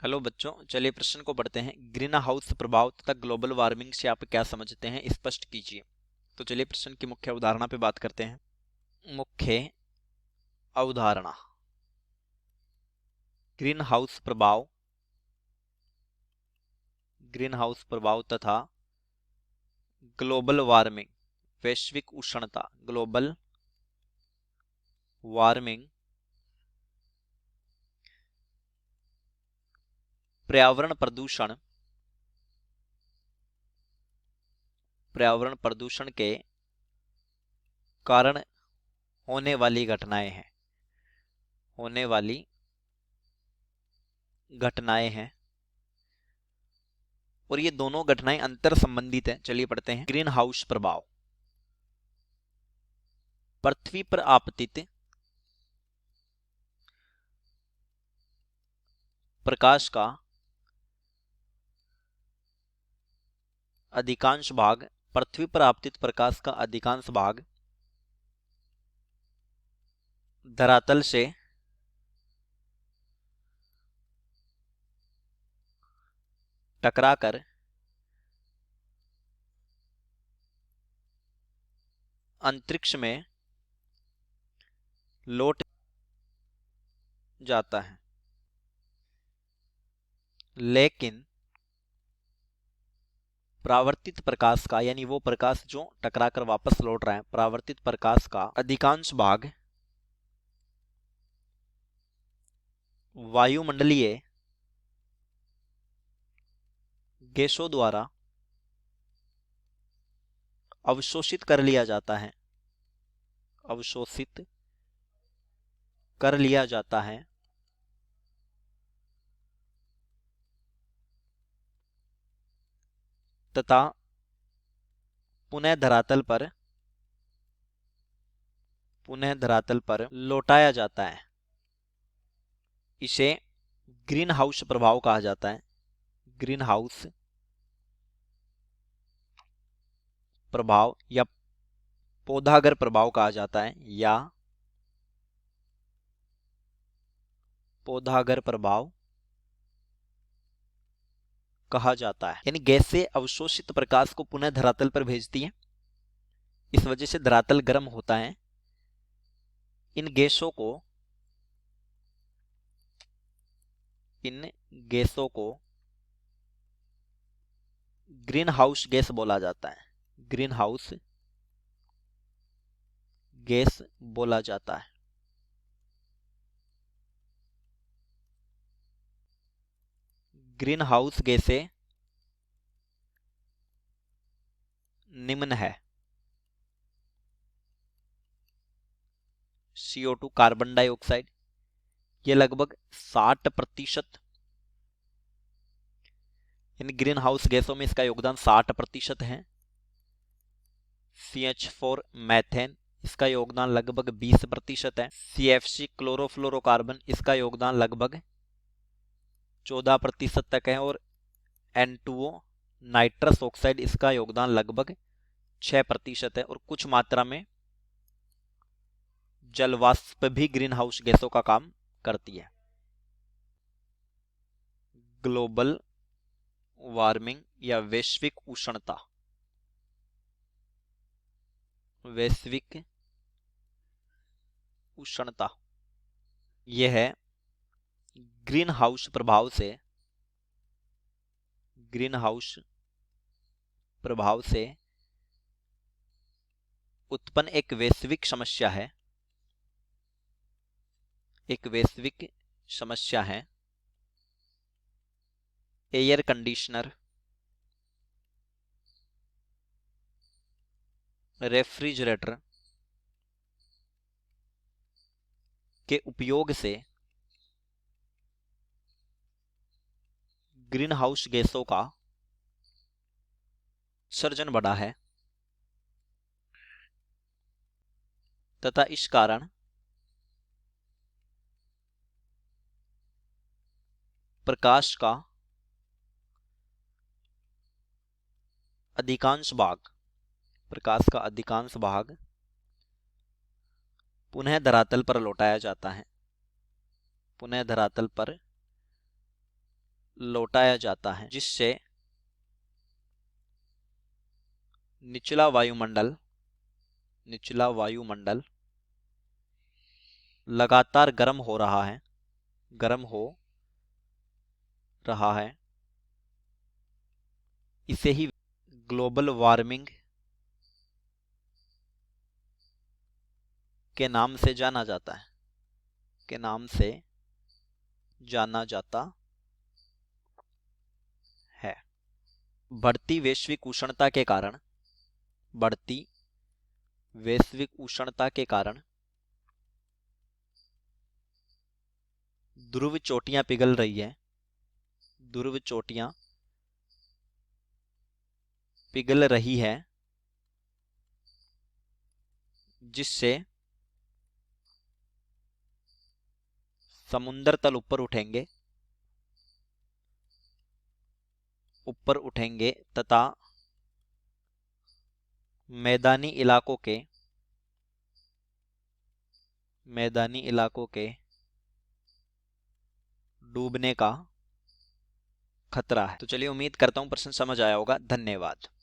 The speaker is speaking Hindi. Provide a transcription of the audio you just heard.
हेलो बच्चों, चलिए प्रश्न को पढ़ते हैं। ग्रीन हाउस प्रभाव तथा ग्लोबल वार्मिंग से आप क्या समझते हैं, स्पष्ट कीजिए। तो चलिए प्रश्न की मुख्य अवधारणा पे बात करते हैं। मुख्य अवधारणा, ग्रीन हाउस प्रभाव, ग्रीन हाउस प्रभाव तथा ग्लोबल वार्मिंग, वैश्विक उष्णता, ग्लोबल वार्मिंग, पर्यावरण प्रदूषण, पर्यावरण प्रदूषण के कारण होने वाली घटनाएं हैं, होने वाली घटनाएं हैं। और ये दोनों घटनाएं अंतर संबंधित हैं। चलिए पढ़ते हैं। ग्रीन हाउस प्रभाव, पृथ्वी पर आपतित प्रकाश का अधिकांश भाग, पृथ्वी पर आपतित प्रकाश का अधिकांश भाग धरातल से टकराकर अंतरिक्ष में लौट जाता है। लेकिन परावर्तित प्रकाश का, यानी वो प्रकाश जो टकराकर वापस लौट रहा है, परावर्तित प्रकाश का अधिकांश भाग वायुमंडलीय गैसों द्वारा अवशोषित कर लिया जाता है, अवशोषित कर लिया जाता है तथा पुनः धरातल पर लौटाया जाता है। इसे ग्रीन हाउस प्रभाव कहा जाता है। ग्रीन हाउस प्रभाव या पौधागर प्रभाव कहा जाता है, या पौधागर प्रभाव कहा जाता है। यानी गैस से अवशोषित प्रकाश को पुनः धरातल पर भेजती है। इस वजह से धरातल गर्म होता है। इन गैसों को ग्रीन हाउस गैस बोला जाता है। ग्रीन हाउस गैस बोला जाता है। ग्रीन हाउस गैसें निम्न है। CO2, कार्बन डाइऑक्साइड, ये लगभग 60%, इन ग्रीन हाउस गैसों में इसका योगदान 60% है। CH4 मैथेन, इसका योगदान लगभग 20% है। CFC क्लोरोफ्लोरोकार्बन, इसका योगदान लगभग 14% तक है। और N2O नाइट्रस ऑक्साइड, इसका योगदान लगभग 6% है। और कुछ मात्रा में जलवाष्प भी ग्रीन हाउस गैसों का काम करती है। ग्लोबल वार्मिंग या वैश्विक उष्णता, वैश्विक उष्णता, यह है ग्रीन हाउस प्रभाव से, ग्रीन हाउस प्रभाव से उत्पन्न एक वैश्विक समस्या है, एक वैश्विक समस्या है। एयर कंडीशनर, रेफ्रिजरेटर के उपयोग से ग्रीन हाउस गैसों का उत्सर्जन बढ़ा है तथा इस कारण प्रकाश का अधिकांश भाग, प्रकाश का अधिकांश भाग पुनः धरातल पर लौटाया जाता है, पुनः धरातल पर लौटाया जाता है, जिससे निचला वायुमंडल लगातार गर्म हो रहा है, इसे ही ग्लोबल वार्मिंग के नाम से जाना जाता है, है। बढ़ती वैश्विक उष्णता के कारण ध्रुव चोटियां पिघल रही हैं, जिससे समुद्र तल ऊपर उठेंगे तथा मैदानी इलाकों के डूबने का खतरा है। तो चलिए, उम्मीद करता हूं प्रश्न समझ आया होगा। धन्यवाद।